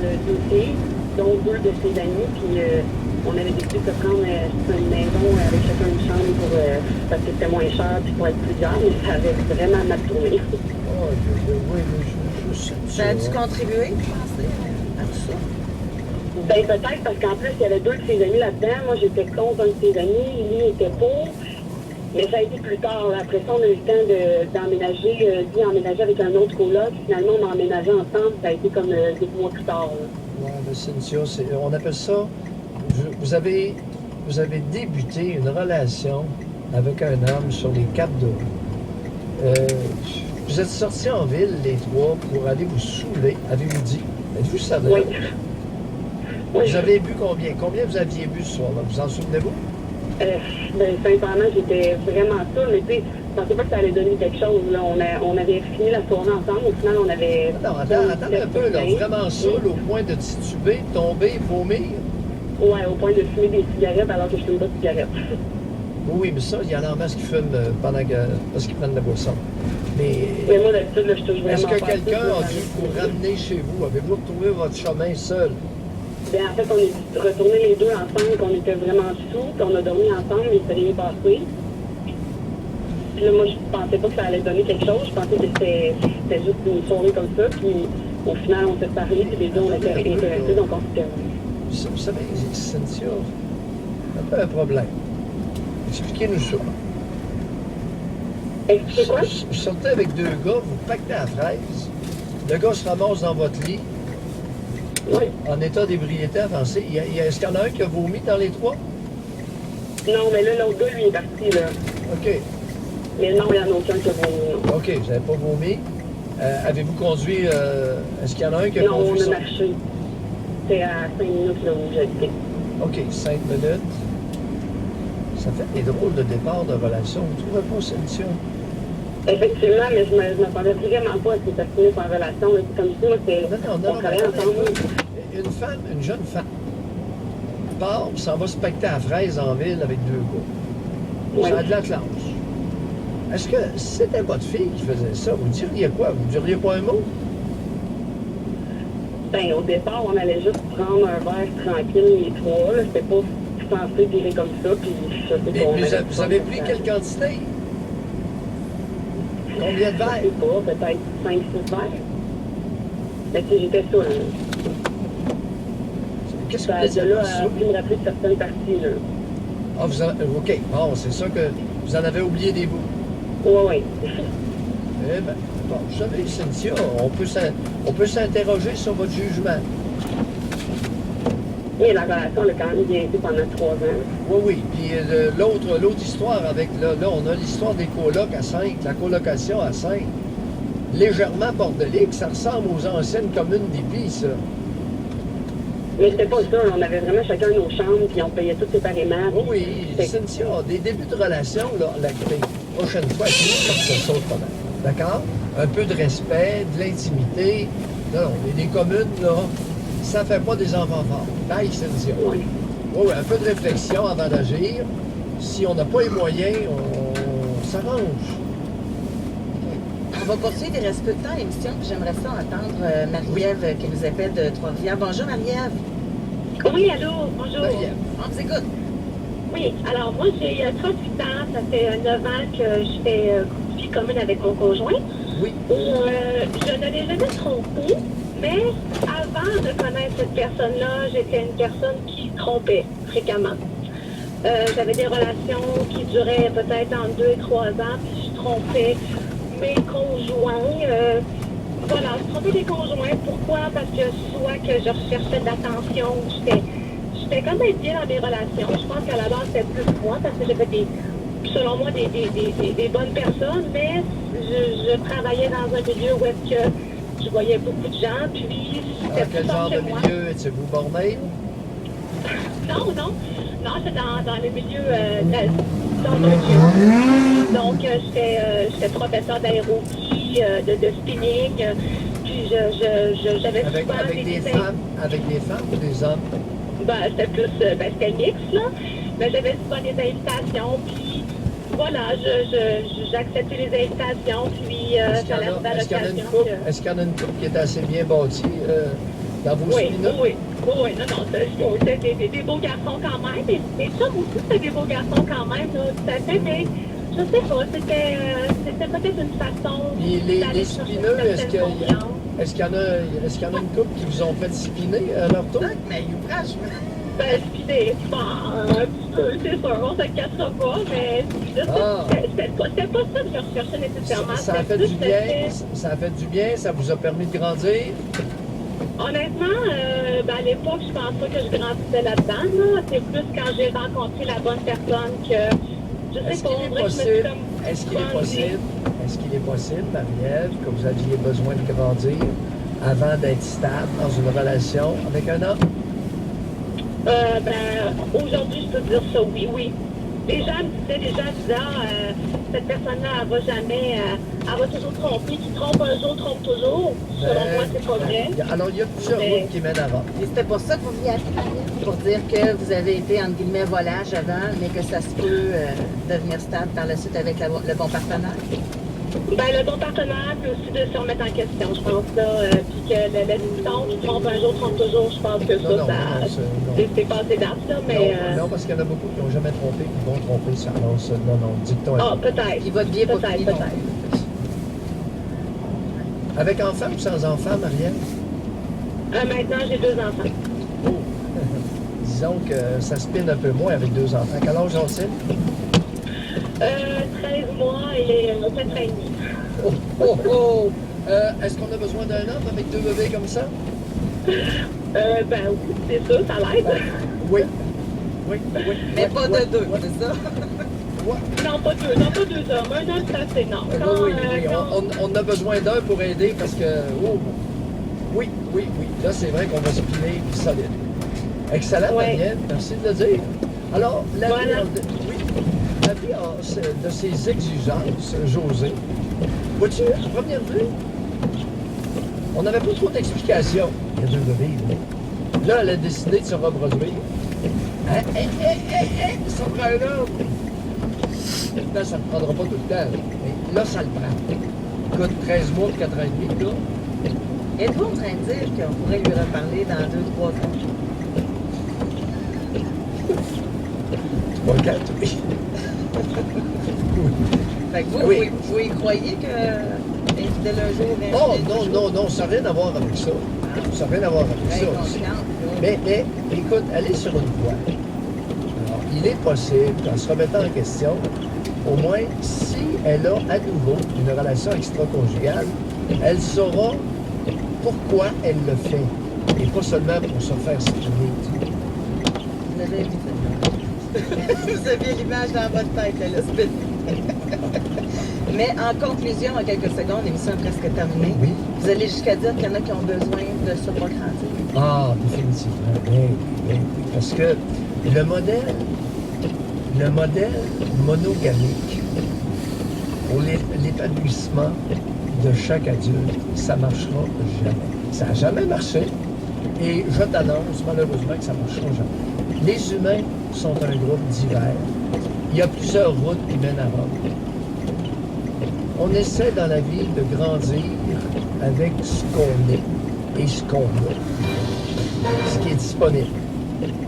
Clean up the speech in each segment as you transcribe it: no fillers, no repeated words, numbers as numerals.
deux filles, dont deux de ses amis, puis on avait décidé de prendre une maison avec chacun une chambre parce que c'était moins cher, puis pour être plusieurs, mais ça avait vraiment mal tourné. Oh, oui, mais je sais Ça a dû contribuer, vous pensez, à tout ça? Ben peut-être parce qu'en plus, il y avait deux de ses amis là-dedans. Moi, j'étais contre un de ses amis, lui était pour. Mais ça a été plus tard. Après ça, on a eu le temps d'emménager, lui emménager avec un autre coloc. Finalement, on a emménagé ensemble. Ça a été comme 2 mois plus tard. Oui, mais Cynthia, on appelle ça... Vous avez débuté une relation avec un homme sur les Caps d'Oro. Vous êtes sortis en ville, les trois, pour aller vous saouler, avez-vous dit? Êtes-vous sérieux? Oui. Oui. Vous avez bu combien? Combien vous aviez bu ce soir-là? Vous en souvenez-vous? Ben, sincèrement, j'étais vraiment sûre, mais tu sais, je pensais pas que ça allait donner quelque chose. Là. On avait fini la tournée ensemble. Au final, on avait... Non, attends un peu, là. Vraiment saoul au point de tituber, tomber, vomir? Ouais, au point de fumer des cigarettes alors que je fume pas de cigarettes. Oui, mais ça, il y en a en masse qui fument parce qu'ils prennent de la boisson. Mais moi, d'habitude, là, je touche vraiment est-ce que pas quelqu'un à ça, a dû vous ramener chez vous? Avez-vous retrouvé votre chemin seul? Bien, en fait, on est retournés les deux ensemble, qu'on était vraiment sous, puis on a dormi ensemble, mais ça rien passé. Puis là, moi, je pensais pas que ça allait donner quelque chose. Je pensais que c'était juste une soirée comme ça, puis au final, on s'est parlé, puis les deux, on était intéressés, donc on s'était... Vous savez, Cynthia, un peu un problème. Expliquez-nous ça. Expliquez quoi? Vous sortez avec deux gars, vous pactez à la fraise, le gars se ramasse dans votre lit, Oui. en état d'ébriété avancé. Est-ce qu'il y en a un qui a vomi dans les trois? Non, mais là, l'autre gars, lui, est parti, là. OK. Mais non, il n'y en a aucun qui a vomi, non. OK, vous n'avez pas vomi. Avez-vous conduit... est-ce qu'il y en a un qui a Non, conduit on a ça? marché. C'est à 5 minutes, là, où j'habitais. OK, 5 minutes. Ça fait des drôles de départ de relation. Vous ne trouvez pas, Cynthia? Effectivement, mais je me m'attendais vraiment pas à ce que ça finisse en relation. Là. Comme si, moi, c'est... Non, On travaillait ensemble. Une femme, une jeune femme, part, puis s'en va se pacter à la fraise en ville avec deux gars. Oui. Ça a de la classe. Est-ce que c'était votre fille qui faisait ça? Vous diriez quoi? Vous diriez pas un mot? Ben, au départ, on allait juste prendre un verre tranquille, les trois. Là. C'était pas censé virer comme ça, puis je sais Mais vous avez pris quelle quantité? Combien de Je sais verres? pas, peut-être 5-6 verres. Mais si j'étais saoule. Qu'est-ce que Ça vous de faisiez là pour à ça? pu me rappeler de certaines parties, là. Ah, OK. Bon, c'est ça que vous en avez oublié des bouts. Oui. Eh bien, bon, vous savez, Cynthia, on peut s'interroger sur votre jugement. Mais la relation, elle a quand même bien été pendant 3 ans. Oui. Puis l'autre histoire avec, là, on a l'histoire des colocs à 5, la colocation à 5. Légèrement bordélique, ça ressemble aux anciennes communes d'Épis, ça. Mais c'était pas ça. On avait vraiment chacun nos chambres, puis on payait tout séparément. Oui, Cynthia, des débuts de relation, là, la prochaine fois, comme ça saute pas mal. D'accord? Un peu de respect, de l'intimité. Non, mais des communes, là, ça fait pas des enfants forts. Bye, Cynthia. Oui. Oui, un peu de réflexion avant d'agir. Si on n'a pas les moyens, on s'arrange. On va poursuivre, il reste peu de temps à l'émission, puis j'aimerais ça entendre Marie-Ève qui nous appelle de Trois-Rivières. Bonjour Marie-Ève. Oui, allô, bonjour. Marie-Ève. On vous écoute. Oui, alors moi j'ai 38 ans, ça fait 9 ans que je fais vie commune avec mon conjoint. Oui. Je ne l'ai jamais trompé, mais avant de connaître cette personne-là, j'étais une personne qui trompait fréquemment. J'avais des relations qui duraient peut-être entre 2 et 3 ans, puis je trompais mes conjoints. Voilà, je trompais des conjoints. Pourquoi? Parce que soit que je recherchais de l'attention, j'étais quand même bien dans mes relations. Je pense qu'à la base, c'était plus moi, parce que j'avais selon moi, des bonnes personnes, mais je travaillais dans un milieu où est-ce que je voyais beaucoup de gens, puis c'était Quel plus genre fort de que moi. milieu êtes-vous borné? Non, c'est dans le milieu, dans un lieu. Donc, j'étais professeur d'aérobie, de spinning, puis j'avais souvent Avec des femmes ou des hommes? Ben, c'était plus, c'était mix, là. Mais j'avais souvent des invitations, puis voilà, j'acceptais les invitations, puis ça arrivait à Est-ce qu'il y en a une l'occasion couple? Est-ce qu'il y en a une couple qui est assez bien bâtie dans vos Oui, spinats? oui, oui, non, non, c'était des beaux garçons quand même, et mes chums aussi, c'était des beaux garçons quand même, là, tout à fait, mais je sais pas, c'était peut-être une façon Puis les d'aller chercher spineux, une est-ce certaine confiance. est-ce qu'il y en a une couple qui vous ont fait spinner à leur tour? Doc Mayou, franchement. Ben, puis bon, un petit peu, c'est sûr, on se le cachera pas, mais Ah. c'était pas ça que je recherchais nécessairement. Ça a C'était fait plus du le bien, fait- ça a fait du bien, ça vous a permis de grandir. Honnêtement, ben, à l'époque, je pense pas que je grandissais là-dedans. Là. C'est plus quand j'ai rencontré la bonne personne que je sais Est-ce pas, qu'il on est dirait que je me suis possible, comme est-ce qu'il est bandée. possible, est-ce qu'il est possible, Marie-Ève, que vous aviez besoin de grandir avant d'être stable dans une relation avec un homme? Ben, aujourd'hui, je peux dire ça, oui, oui. Les gens me disaient, cette personne-là, elle va jamais, elle va toujours tromper. Qui trompe un jour, trompe toujours. Selon moi, c'est pas vrai. Alors, il y a plusieurs Mais- routes qui mènent à Rome. Et c'était pour ça que vous vouliez appeler Marie-Ève? Pour dire que vous avez été, entre guillemets, volage avant, mais que ça se peut devenir stable par la suite avec le bon partenaire? Ben, le bon partenaire, puis aussi de se remettre en question, je pense, là. Puis que le dicton qui trompe un jour, trompe toujours, je pense que Non, c'est passé date, là, mais... non, parce qu'il y en a beaucoup qui n'ont jamais trompé, qui vont tromper ça. Alors, non, dicton. Ah, peut-être. Puis votre vie est pas Peut-être, finie non peut-être. plus. Avec enfant ou sans enfant, Marielle? Maintenant, j'ai 2 enfants. Oh. Disons que ça spinne un peu moins avec 2 enfants. Quel âge ont-ils? 13 mois et 4 ans et demi. Oh, oh, oh! Est-ce qu'on a besoin d'un homme avec 2 bébés comme ça? Ben oui, c'est ça, ça l'aide. Oui. Oui, oui. Mais oui, pas oui, de deux, oui, c'est ça? oui. Non, pas deux hommes. Un homme, c'est assez, non. Oui, on a besoin d'un pour aider parce que... Oh, oui. Là, c'est vrai qu'on va spinner solide. Excellent, Ouais. Daniel. Merci de le dire. Alors, la vie, Voilà. la vie a de ses exigences, José. Vois-tu, à première vue, on n'avait pas trop d'explications. Il y a 2 bébés, là. Là, elle a décidé de se reproduire. Ça prend un homme. Là, ça ne prendra pas tout le temps. Mais là, ça le prend. Écoute, 13 mois, 4 ans et demi, là. Êtes-vous en train de dire qu'on pourrait lui reparler dans 2-3 ans? 3, 4, oui. Fait que vous, Oui. vous y croyez que infidèle un jour, Oh, infidèle non, ça n'a rien à voir avec ça. Ça n'a rien à voir avec Bien ça. consciente, là. Mais, écoute, elle est sur une voie. Alors, il est possible qu'en se remettant en question, au moins, si elle a à nouveau une relation extra-conjugale, elle saura pourquoi elle le fait. Et pas seulement pour se faire spinner. Vous avez vu ça. Vous aviez l'image dans votre tête, là, le spin. Mais en conclusion, en quelques secondes, l'émission est presque terminée. Oui. Vous allez jusqu'à dire qu'il y en a qui ont besoin de se procrandir. Ah, définitivement. Oui. Parce que le modèle monogamique pour l'épanouissement de chaque adulte, ça ne marchera jamais. Ça n'a jamais marché. Et je t'annonce malheureusement que ça ne marchera jamais. Les humains sont un groupe divers. Il y a plusieurs routes qui mènent à Rome. On essaie dans la vie de grandir avec ce qu'on est et ce qu'on a. Ce qui est disponible.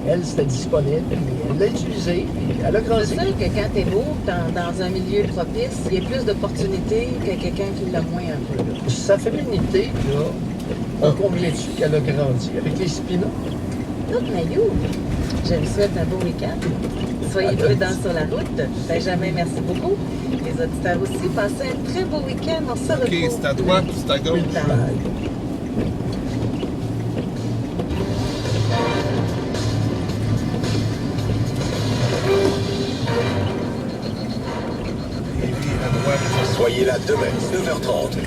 Elle, c'était disponible, puis elle l'a utilisé, puis elle a C'est grandi. sûr que quand t'es beau, dans un milieu propice, il y a plus d'opportunités que quelqu'un qui l'a moins un peu. Là. Sa féminité, là, on convient-tu qu'elle a grandi avec les spinats? Donc, Mayou, je vous souhaite un beau week-end. Soyez prudents sur la route. Benjamin, merci beaucoup. Les auditeurs aussi, passez un très beau week-end. On se retrouve. OK, c'est à droite, c'est à gauche. plus tard. Bye. À droite. Soyez là demain, 9h30.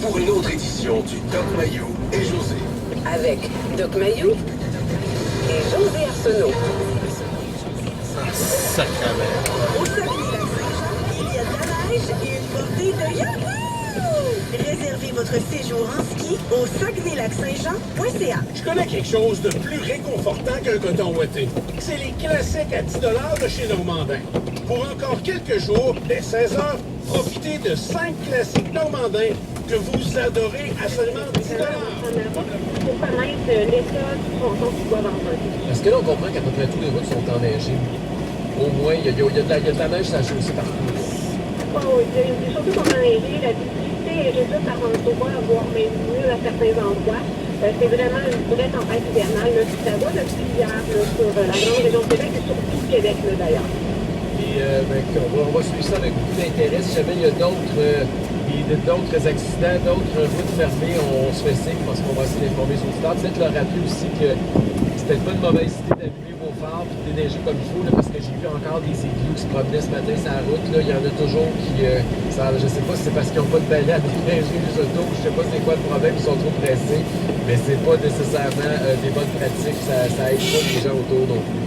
Pour une autre édition du Doc Mayou et José. Avec Doc Mayou et José Arsenault. Sacrament. Au Saguenay-Lac-Saint-Jean, il y a de la neige et une bordée de Yahoo! Réservez votre séjour en ski au saguenaylac-saint-jean.ca. Je connais quelque chose de plus réconfortant qu'un coton ouaté. C'est les classiques à 10 de chez Normandin. Pour encore quelques jours, dès 16h, profitez de 5 classiques Normandin que vous adorez à seulement 10 $. Pour connaître l'état du tronçon qui doit emprunter. Parce que là, on comprend qu'à peu près toutes les routes sont enneigées. Au moins, il y a de la neige sur la chaussée partout. Oui, surtout qu'on a enneigé, la visibilité est réduite par un droit, voire même mieux à certains endroits. C'est vraiment une vraie tempête hivernale. Là, puis ça va depuis hier là, sur la grande région de Québec et sur tout le Québec d'ailleurs. Et on va suivre ça avec beaucoup d'intérêt. Si jamais il y a d'autres accidents, d'autres routes fermées, on se fait signe parce qu'on va essayer d'informer les auditeurs. Peut-être leur rappeler aussi que c'était pas une mauvaise idée d'allumer vos phares et de déneiger comme il faut, là, parce que j'ai vu encore des égouts qui se promenaient ce matin sur la route. Là. Il y en a toujours qui... je sais pas si c'est parce qu'ils n'ont pas de balai à déneiger les autos, je sais pas c'est quoi le problème, ils sont trop pressés, mais c'est pas nécessairement des bonnes pratiques, ça aide pas les gens autour non plus.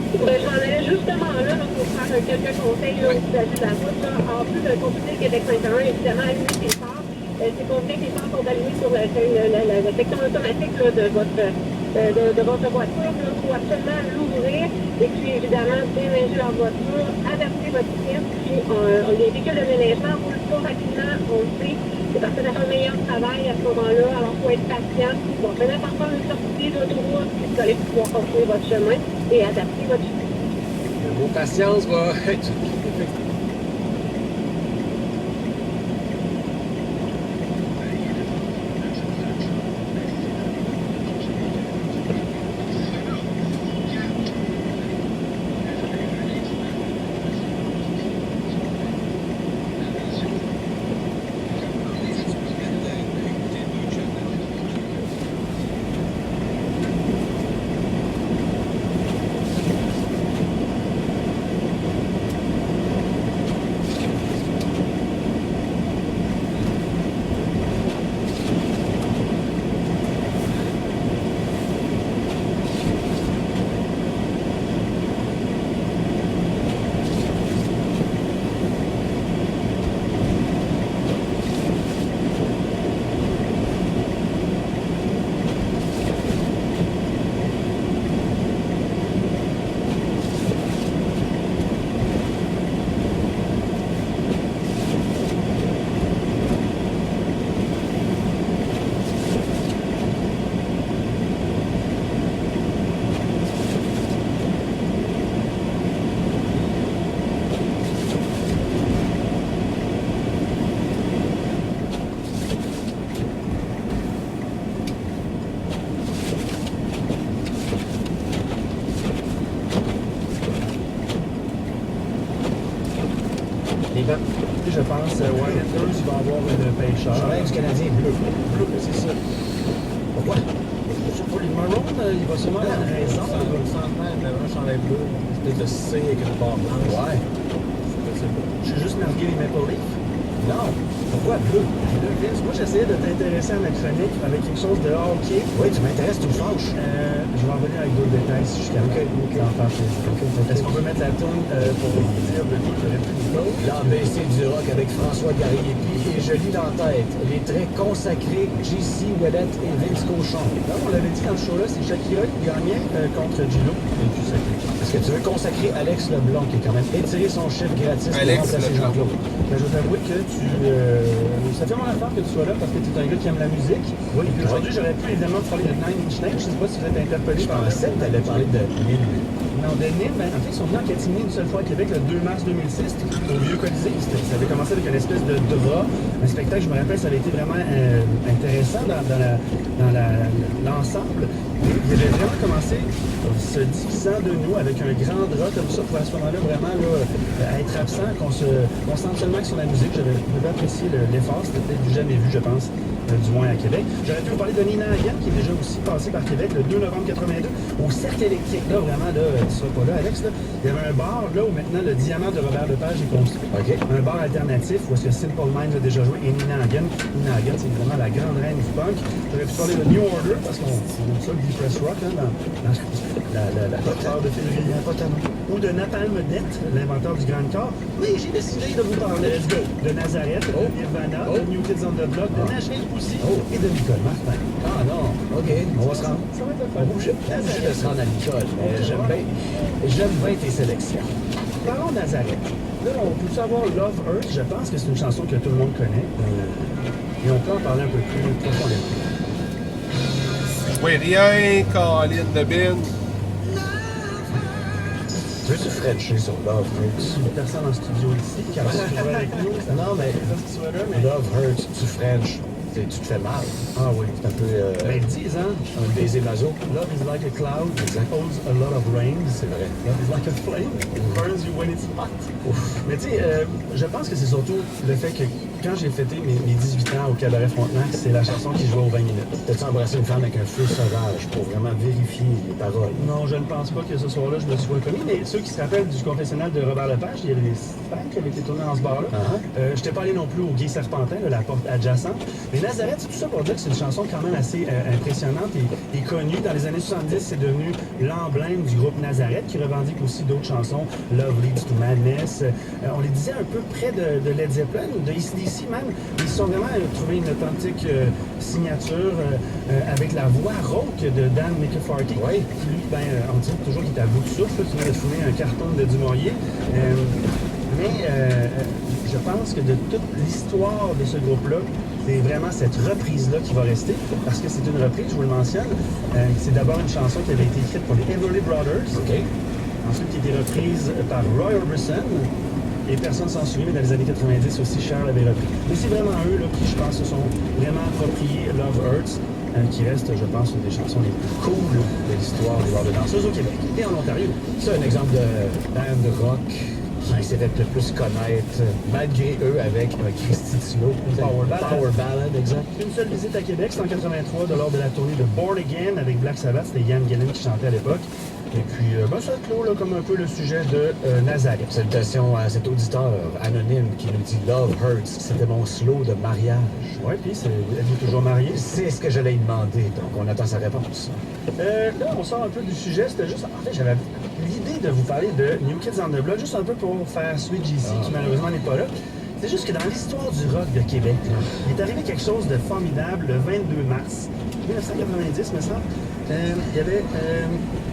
Ben, j'en allais justement là pour faire quelques conseils là, au vis-à-vis de la route. Là. En plus de consulter le Québec 51, évidemment, allumer tes phares. C'est pas vrai que les phares sont allumés sur le section automatique là, de votre voiture. Il faut absolument l'ouvrir et puis évidemment déneiger leur voiture, avertir votre pièce. Puis les véhicules de déneigement roulent pas rapidement, on le sait. C'est parce que ça fait un meilleur travail à ce moment-là. Alors, il faut être patient. Bon, venez par contre une sortie d'autoroute, puis vous allez pouvoir continuer votre chemin et adapter votre chemin. Vos patience va être... Je pense, Wyatt il va avoir une pêcheur. Chandail du Canadien bleu. Bleu, c'est ça. Pourquoi? Pour les Maroons, il va sûrement avoir une raison. Un chandail bleu, une espèce de C avec une barre blanche. Ouais. Je suis juste nargué les Maple Leafs. Non. Pourquoi bleu? Là, Vince, moi j'essayais de t'intéresser à ma chronique avec quelque chose de hockey. Oui, tu m'intéresses, tu me fâches. Je vais en venir avec d'autres détails si je suis capable. En faire plaisir. Est-ce qu'on peut mettre la tourne pour dire de qui j'aurais pu nous parler? L'ABC du rock avec François Gariepi et je lis dans la tête les très consacrés J.C. Ouellet et Vince Cochon. Non, on l'avait dit dans le show-là, c'est Shakira qui gagnait contre Gino. Et puis est-ce que tu veux consacrer Alex Leblanc qui a quand même étiré son chiffre gratis pour remplacer Jean-Claude? Ben, je vais t'avouer que ça fait mon affaire que tu sois là parce que tu es un gars qui aime la musique. Oui. Aujourd'hui, j'aurais pu évidemment te parler de Nine Inch Nails. Je ne sais pas si vous êtes interpellé par Je pensais que tu allais parler de Nîmes. Non, de Nîmes, ben, en fait, ils sont venus en Catimini une seule fois à Québec le 2 mars 2006 au Vieux Colisée. Ça avait commencé avec une espèce de drap. Un spectacle, je me rappelle, ça avait été vraiment intéressant dans l'ensemble. Il avait vraiment commencé se divisant de nous avec un grand drap comme ça pour à ce moment-là vraiment là, être absent, qu'on sente seulement que sur la musique. J'avais apprécié l'effort, c'était peut-être du jamais vu, je pense, du moins à Québec. J'aurais pu vous parler de Nina Hagen, qui est déjà aussi passé par Québec le 2 novembre 82, au Cercle électrique. Là, vraiment, là, tu seras pas là, Alex. Là. Il y avait un bar là où maintenant le diamant de Robert Lepage est construit. Okay. Un bar alternatif où est-ce que Simple Minds a déjà joué et Nina Hagen. Nina Hagen, c'est vraiment la grande reine du punk. J'aurais pu parler de New Order parce qu'on aime ça, le deep rock, hein, dans la porteur de février. Ou de Napalm Death, l'inventeur du Grand Corps. Mais j'ai décidé de vous parler de Nazareth, de Nirvana, de New Kids on the Block, de Nashville aussi et de Nicole Martin. Ah non, OK, on va se rendre. Ça va être le fun. On bouge de se rendre à Nicole. J'aime bien tes sélections. Parlons de Nazareth. là, on peut savoir Love Earth? Je pense que c'est une chanson que tout le monde connaît. Et on peut en parler un peu plus profondément. Je vois rien, Caroline de Bin. Veux-tu Frencher sur Love Hurts? Il y a personne en studio ici qui a joué avec nous. Non, mais Love Hurts, tu French, tu te fais mal. Ah oui. C'est un peu... Ben, ils disent, hein? Un baiser maso. Love is like a cloud, Exact. holds a lot of rain. C'est vrai. Love is like a flame, it burns you when it's hot. Ouf. Mais tu sais, je pense que c'est surtout le fait que quand j'ai fêté mes 18 ans au Cabaret Frontenac, c'est la chanson qui jouait aux 20 minutes. T'as-tu embrassé une femme avec un feu sauvage pour vraiment vérifier les paroles? Non, je ne pense pas que ce soir-là, je me sois commis, mais ceux qui se rappellent du confessionnal de Robert Lepage, il y avait des fans qui avaient été tournés dans ce bar-là. Je n'étais pas allé non plus au Gué Serpentin, là, la porte adjacente. Mais Nazareth, c'est tout ça pour dire que c'est une chanson quand même assez impressionnante et connue. Dans les années 70, c'est devenu l'emblème du groupe Nazareth, qui revendique aussi d'autres chansons, Love Leads to Madness. On les disait un peu près de Led Zeppelin, de AC/DC même. Ils se sont vraiment trouvé une authentique signature avec la voix rauque de Dan McCarthy, qui lui, on dit toujours qu'il est à bout de souffle, qui vient de fumer un carton de Dumouriez. Je pense que de toute l'histoire de ce groupe-là, c'est vraiment cette reprise-là qui va rester, parce que c'est une reprise, je vous le mentionne. C'est d'abord une chanson qui avait été écrite pour les Everly Brothers, ensuite qui a été reprise par Roy Orbison, et personne s'en souvient, mais dans les années 90 aussi, Cher l'avait repris. Mais c'est vraiment eux là, qui, je pense, se sont vraiment appropriés Love Hurts, qui reste, je pense, une des chansons les plus cool de l'histoire des bars de danseuses au Québec et en Ontario. C'est un exemple de band de rock qui s'est fait le plus connaître, malgré eux, avec un Christy Slow. Power Ballad, exact. Une seule visite à Québec, c'est en 83, lors de la tournée de Born Again avec Black Sabbath. C'était Ian Gillan qui chantait à l'époque. Et puis, ça clôt là, comme un peu le sujet de Nazareth. Salutations à cet auditeur anonyme qui nous dit Love Hurts, c'était mon slow de mariage. Oui, puis êtes-vous toujours marié? C'est ce que j'allais lui demander, donc on attend sa réponse. Là, on sort un peu du sujet. C'était juste, en fait, j'avais l'idée de vous parler de New Kids on the Block, juste un peu pour faire Sweet GC, qui malheureusement n'est pas là. C'est juste que dans l'histoire du rock de Québec, là, il est arrivé quelque chose de formidable le 22 mars 1990, me semble. Il y avait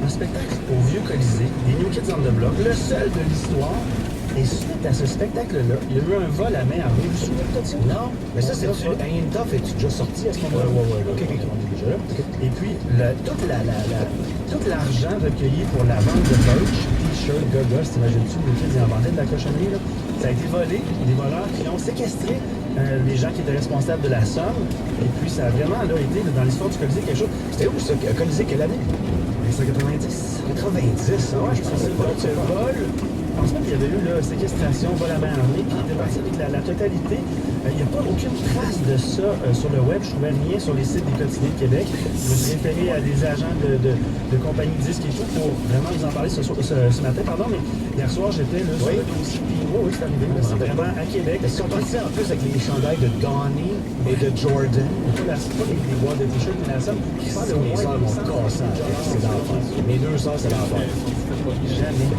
un spectacle au Vieux Colisée, des New Kids on the Block, le seul de l'histoire. Et suite à ce spectacle-là, il y a eu un vol à main armée. Vous vous souvenez de ça? Non, mais ça, c'est-tu Ain't Tough? Es-tu déjà sorti à ce moment-là? Ouais. OK, on est déjà là. Et puis, tout l'argent recueilli pour la vente de merch, t-shirts, gogos, t'imagines-tu, les kids, ils en vendaient de la cochonnerie, là. Ça a été volé, des voleurs qui ont séquestré les gens qui étaient responsables de la somme. Et puis, ça a vraiment là, été, dans l'histoire du Colisée, quelque chose. C'était où, ça? Colisée, quelle année? 1990. 90, ouais, je pense que c'est le vol. Ensuite, il y avait eu la séquestration, vol à main armée, puis il était parti avec la totalité. Il n'y a pas aucune trace de ça sur le web. Je trouvais rien sur les sites des quotidiens de Québec. Je me suis référé à des agents de compagnies disques et tout pour vraiment vous en parler ce matin. Mais hier soir, j'étais là sur le dossier. Oui, c'est arrivé. C'est vraiment à Québec. Est-ce qu'on pensait en plus avec les chandails de Donnie et de Jordan? Pas les boîtes de t-shirts, mais la somme qui parle de mes soeurs m'ont cassé. C'est l'enfer. Mes deux soeurs, c'est l'enfer. Jamais.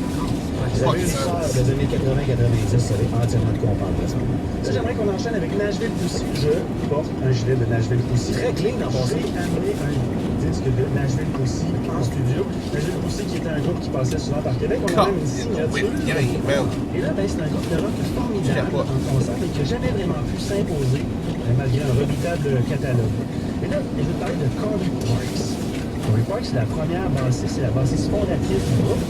Vous avez une sœur des années 80-90, ça va entièrement de comprendre. Ça, j'aimerais qu'on enchaîne avec Nashville Pussy. Je porte un gilet de Nashville Pussy. Très clean en passant. J'ai amené un disque de Nashville Pussy en studio. Nashville Pussy qui était un groupe qui passait souvent par Québec. On a même une signature. Et là, c'est un groupe de rock formidable en concert et qui n'a jamais vraiment pu s'imposer malgré un redoutable catalogue. Et là, je vais te parler de Corey Parks. Corey Parks, c'est la première bassiste, c'est la bassiste fondatrice du groupe.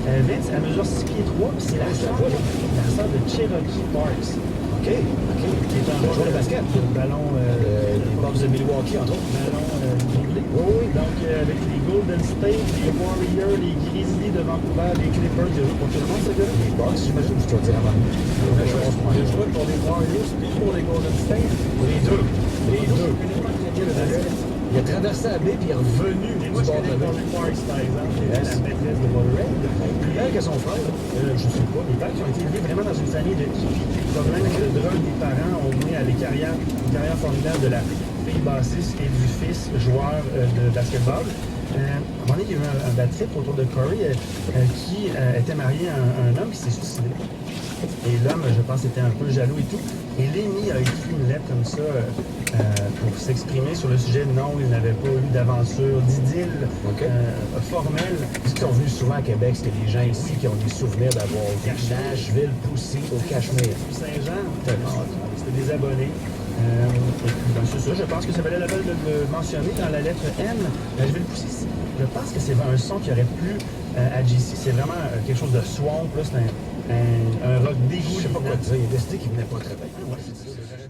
Vince, elle mesure 6 pieds 3, puis c'est la sœur de Cherokee Parks. OK. Qui est un joueur de basket. Ballon, les Bucks de Milwaukee, entre autres. Ballon dribblé. Oui. Donc, avec les Golden State, les Warriors, les Grizzlies de Vancouver, les Clippers, il y a pour tout le monde, ce gars-là. Les Bucks, j'imagine, je dois dire avant. Il a joué pour les Warriors, puis pour les Golden State. Les deux. Je connais pas très bien le basket. Il a traversé la baie puis il est revenu du moi, je bord de connais la Corey Parks, par exemple, qui était la maîtresse de Motorhead. Plus belle que son frère. Je sais pas. Les pères qui ont été élevés vraiment dans une famille de hippies. Le problème avec le drogue des parents ont mené à une carrière formidable de la fille bassiste et du fils joueur de basketball. À un moment donné, il y a eu un bad trip autour de Corey qui était marié à un homme qui s'est suicidé. Et l'homme, je pense, était un peu jaloux et tout. Et Lémi a écrit une lettre comme ça pour s'exprimer sur le sujet. Non, il n'avait pas eu d'aventure, d'idylle formelle. Ceux qui sont venus souvent à Québec, c'était des gens ici qui ont des souvenirs d'avoir vu Nashville pousser au Cachemire. Saint-Jean, c'était des abonnés. Et puis, ben, c'est ça, je pense que ça valait la peine de le mentionner dans la lettre M. Nashville Poussy, je pense que c'est un son qui aurait plu à JC. C'est vraiment quelque chose de swamp, là, c'est un rock dégoût. Je sais pas quoi dire, il a décidé qu'il venait pas très bien. Ouais, c'est ça.